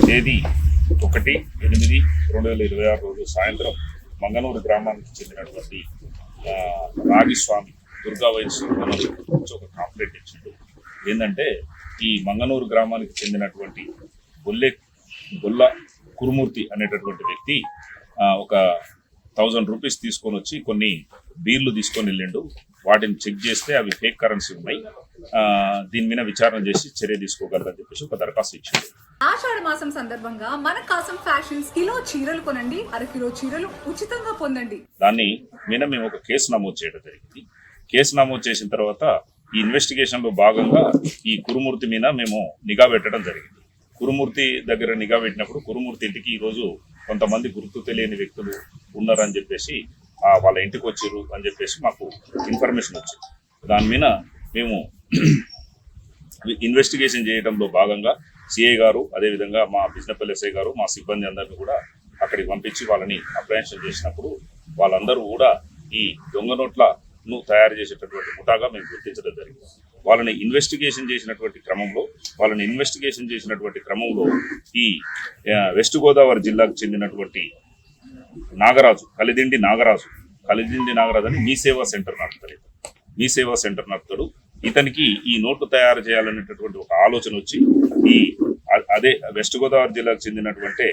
తేదీ 1/8/2026 రోజు సాయంత్రం మంగనూరు గ్రామానికి చెందినటువంటి రాగిస్వామి దుర్గా వైన్స్ నుంచి ఒక కంప్లైంట్ ఇచ్చిండు. ఏంటంటే ఈ మంగనూరు గ్రామానికి చెందినటువంటి గొల్ల కురుమూర్తి అనేటటువంటి వ్యక్తి ఒక 1000 రూపీస్ తీసుకొని వచ్చి కొన్ని బీర్లు తీసుకొని వెళ్ళిండు. వాటిని చెక్ చేస్తే అవి ఫేక్ కరెన్సీ ఉన్నాయి, దీని మీద విచారణ చేసి చర్య తీసుకోగలరని చెప్పేసి ఒక దరఖాస్తు ఇచ్చింది. ఆషాఢ మాసం సందర్భంగా మన కాసం ఫ్యాషన్స్ కిలో చీరలు కొనండి, అరకిలో చీరలు ఉచితంగా పొందండి. దాన్ని మీద మేము ఒక కేసు నమోదు చేయడం జరిగింది. కేసు నమోదు చేసిన తర్వాత ఈ ఇన్వెస్టిగేషన్ లో భాగంగా ఈ కురుమూర్తి మీద మేము నిఘా పెట్టడం జరిగింది. కురుమూర్తి దగ్గర నిఘా పెట్టినప్పుడు కురుమూర్తి ఇంటికి ఈరోజు కొంతమంది గుర్తు తెలియని వ్యక్తులు ఉన్నారని చెప్పేసి వాళ్ళ ఇంటికి వచ్చారు అని చెప్పేసి మాకు ఇన్ఫర్మేషన్ వచ్చింది. దాని మీద మేము ఇన్వెస్టిగేషన్ చేయడంలో భాగంగా సిఐ గారు, అదేవిధంగా మా బిజినపల్లి ఎస్ఐ గారు, మా సిబ్బంది అందరినీ కూడా అక్కడికి పంపించి వాళ్ళని అప్రహెన్షన్ చేసినప్పుడు వాళ్ళందరూ కూడా ఈ దొంగ నోట్లను తయారు చేసేటటువంటి ముఠాగా మేము గుర్తించడం జరిగింది. వాళ్ళని ఇన్వెస్టిగేషన్ చేసినటువంటి క్రమంలో ఈ వెస్ట్ గోదావరి జిల్లాకు చెందినటువంటి నాగరాజు కలిదిండి నాగరాజు అని మీ సేవా సెంటర్ నడుపుతాడు. ఇతనికి ఈ నోట్లు తయారు చేయాలనేటటువంటి ఒక ఆలోచన వచ్చి అదే వెస్ట్ గోదావరి జిల్లాకు చెందినటువంటి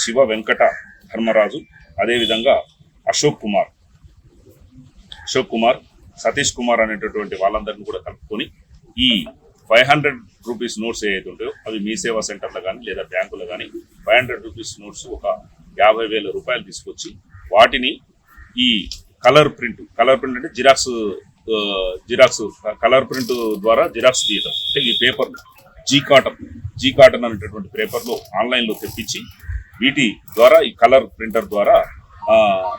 శివ వెంకట ధర్మరాజు, అదేవిధంగా అశోక్ కుమార్, సతీష్ కుమార్ అనేటటువంటి వాళ్ళందరినీ కూడా కలుపుకొని ఈ 500 రూపీస్ నోట్స్ ఏవైతే ఉంటాయో అవి మీ సేవా సెంటర్లో కానీ లేదా బ్యాంకులో కానీ 500 రూపీస్ నోట్స్ ఒక 50,000 రూపాయలు తీసుకొచ్చి వాటిని ఈ కలర్ ప్రింట్ అంటే జిరాక్స్ కలర్ ప్రింట్ ద్వారా జిరాక్స్ తీయడం, అంటే ఈ పేపర్ జీ కాటన్ అనేటటువంటి పేపర్లో ఆన్లైన్లో తెప్పించి వీటి ద్వారా ఈ కలర్ ప్రింటర్ ద్వారా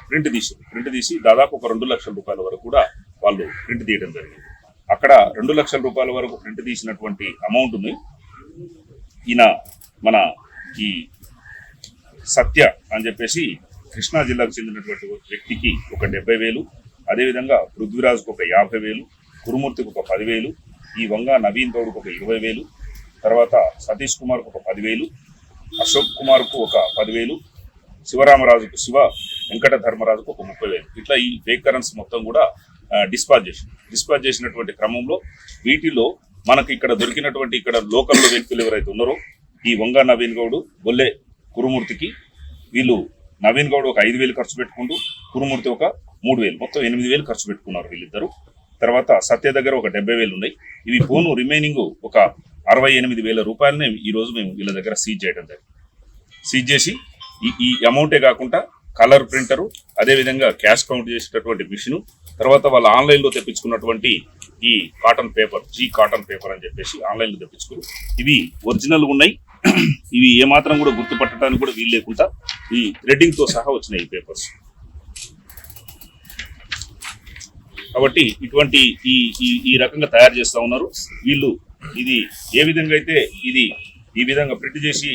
ప్రింట్ తీసి దాదాపు ఒక 2 లక్షల రూపాయల వరకు కూడా వాళ్ళు ప్రింట్ తీయడం జరిగింది. అక్కడ 2 లక్షల రూపాయల వరకు ప్రింట్ తీసినటువంటి అమౌంట్ని ఈయన మన ఈ సత్య అని చెప్పేసి కృష్ణా జిల్లాకు చెందినటువంటి వ్యక్తికి ఒక 70,000, అదేవిధంగా పృథ్వీరాజ్కు ఒక 50,000, కురుమూర్తికి ఒక 10,000, ఈ వంగ నవీన్ గౌడ్కు ఒక 20,000, తర్వాత సతీష్ కుమార్కు ఒక 10,000, అశోక్ కుమార్కు ఒక 10,000, శివ వెంకట ధర్మరాజుకు ఒక 30,000. ఇట్లా ఈ ఫేక్ కరెన్సీ మొత్తం కూడా డిస్పాచ్ చేసినటువంటి క్రమంలో వీటిలో మనకి ఇక్కడ దొరికినటువంటి ఇక్కడ లోకల్లో వ్యక్తులు ఎవరైతే ఉన్నారో ఈ వంగ నవీన్ గౌడ్, బొల్లె కురుమూర్తికి వీళ్ళు నవీన్ గౌడ్ ఒక 5,000 ఖర్చు పెట్టుకుంటూ కురుమూర్తి ఒక 3,000, మొత్తం 8,000 ఖర్చు పెట్టుకున్నారు వీళ్ళిద్దరు. తర్వాత సత్య దగ్గర ఒక 70,000 ఉన్నాయి. ఇవి పోను రిమైనింగ్ ఒక 68,000 రూపాయలని ఈరోజు మేము వీళ్ళ దగ్గర సీజ్ చేసి ఈ అమౌంటే కాకుండా కలర్ ప్రింటరు, అదేవిధంగా క్యాష్ కౌంట్ చేసేటటువంటి మిషను, తర్వాత వాళ్ళు ఆన్లైన్లో తెప్పించుకున్నటువంటి ఈ జీ కాటన్ పేపర్ అని చెప్పేసి ఆన్లైన్లో తెప్పించుకుని ఇవి ఒరిజినల్ ఉన్నాయి. ఇవి ఏమాత్రం కూడా గుర్తుపట్టడానికి కూడా వీలు లేకుండా ఈ థ్రెడ్డింగ్తో సహా వచ్చినాయి ఈ పేపర్స్. కాబట్టి ఇటువంటి ఈ రకంగా తయారు చేస్తూ ఉన్నారు వీళ్ళు. ఇది ఏ విధంగా అయితే ఈ విధంగా ప్రింట్ చేసి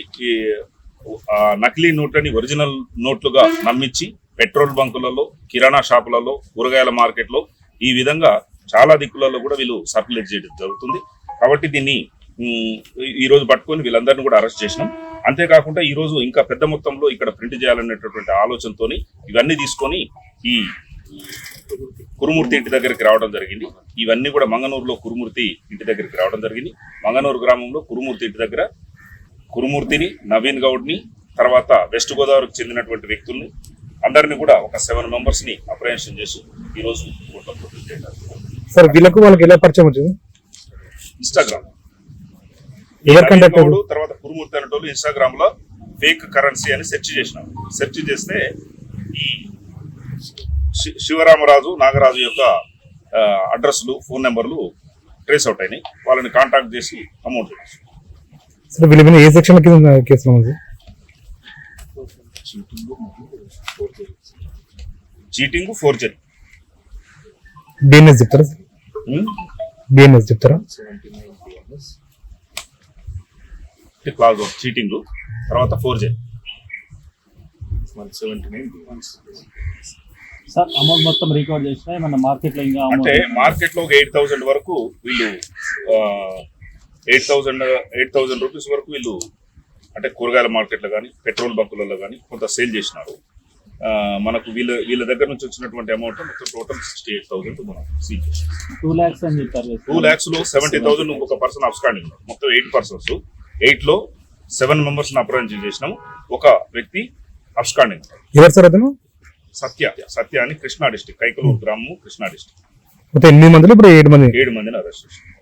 నకిలీ నోట్లని ఒరిజినల్ నోట్లుగా నమ్మించి పెట్రోల్ బంకులలో, కిరాణా షాపులలో, కూరగాయల మార్కెట్లో ఈ విధంగా చాలా దిక్కులలో కూడా వీళ్ళు సర్క్యులేట్ చేయడం జరుగుతుంది. కాబట్టి దీన్ని ఈరోజు పట్టుకొని వీళ్ళందరినీ కూడా అరెస్ట్ చేసినాం. అంతేకాకుండా ఈరోజు ఇంకా పెద్ద మొత్తంలో ఇక్కడ ప్రింట్ చేయాలనేటటువంటి ఆలోచనతో ఇవన్నీ తీసుకొని ఈ కురుమూర్తి ఇంటి దగ్గరికి రావడం జరిగింది. ఇవన్నీ కూడా మంగనూరులో కురుమూర్తి ఇంటి దగ్గరికి రావడం జరిగింది. మంగనూరు గ్రామంలో కురుమూర్తి ఇంటి దగ్గర కురుమూర్తిని, నవీన్ గౌడ్ని, తర్వాత వెస్ట్ గోదావరికి చెందినటువంటి వ్యక్తుల్ని అందరినీ కూడా ఒక 7 మెంబర్స్ని అప్రహెన్షన్ చేసి ఈరోజు కోర్టులో ప్రొడ్యూస్ చేశారు. సార్ వీళ్ళకు వాళ్ళకి ఎలా పరిచయం వచ్చింది? ఇన్స్టాగ్రామ్ తర్వాత కురుమూర్తి అనేటోళ్ళు ఇన్స్టాగ్రామ్ లో ఫేక్ కరెన్సీ అని సెర్చ్ చేస్తే ఈ శివరామరాజు, నాగరాజు యొక్క అడ్రస్లు, ఫోన్ నెంబర్లు ట్రేస్ అవుట్ అయినాయి. వాళ్ళని కాంటాక్ట్ చేసి అమౌంట్ సార్ వీళ్ళ మీద ఏ సెక్షన్ కింద కేసు ఉంది? Cheating, forgery. డిఎన్ఎస్ చెప్తారా? క్లాస్ ఆఫ్ చీటింగ్, తర్వాత ఫోర్జరీ. సార్ అమౌంట్ మొత్తం రికార్డ్ చేసినా మన మార్కెట్లో ఇంకా అంటే మార్కెట్లో ఒక 8,000 వరకు వీళ్ళు 8,000 రూపీస్ వరకు వీళ్ళు అంటే కూరగాయల మార్కెట్లో కానీ పెట్రోల్ బంకులలో కానీ కొంత సేల్ చేసినారు. మనకు వీళ్ళ దగ్గర నుంచి వచ్చినటువంటి అమౌంట్ మొత్తం టోటల్ 68,000 మనం సీజ్ చేసినాం. 2 lakhs అని చెప్పారు కదా. 2 lakhs లో 70,000 ఇంకొక పర్సన్ అబ్స్కాండింగ్ ఉన్నారు. మొత్తం 8 persons. 8 లో 7 members అప్రహెన్షన్ చేసినాము. ఒక వ్యక్తి అబ్స్కాండింగ్. ఎవరు సార్ అతను? సత్య అని కృష్ణా డిస్ట్రిక్ట్, కైకలూరు గ్రామము, కృష్ణా డిస్ట్రిక్ట్. మొత్తం 8 మందిలో ఇప్పుడు 7 మంది 7 మందిని అరెస్ట్ చేసినాం.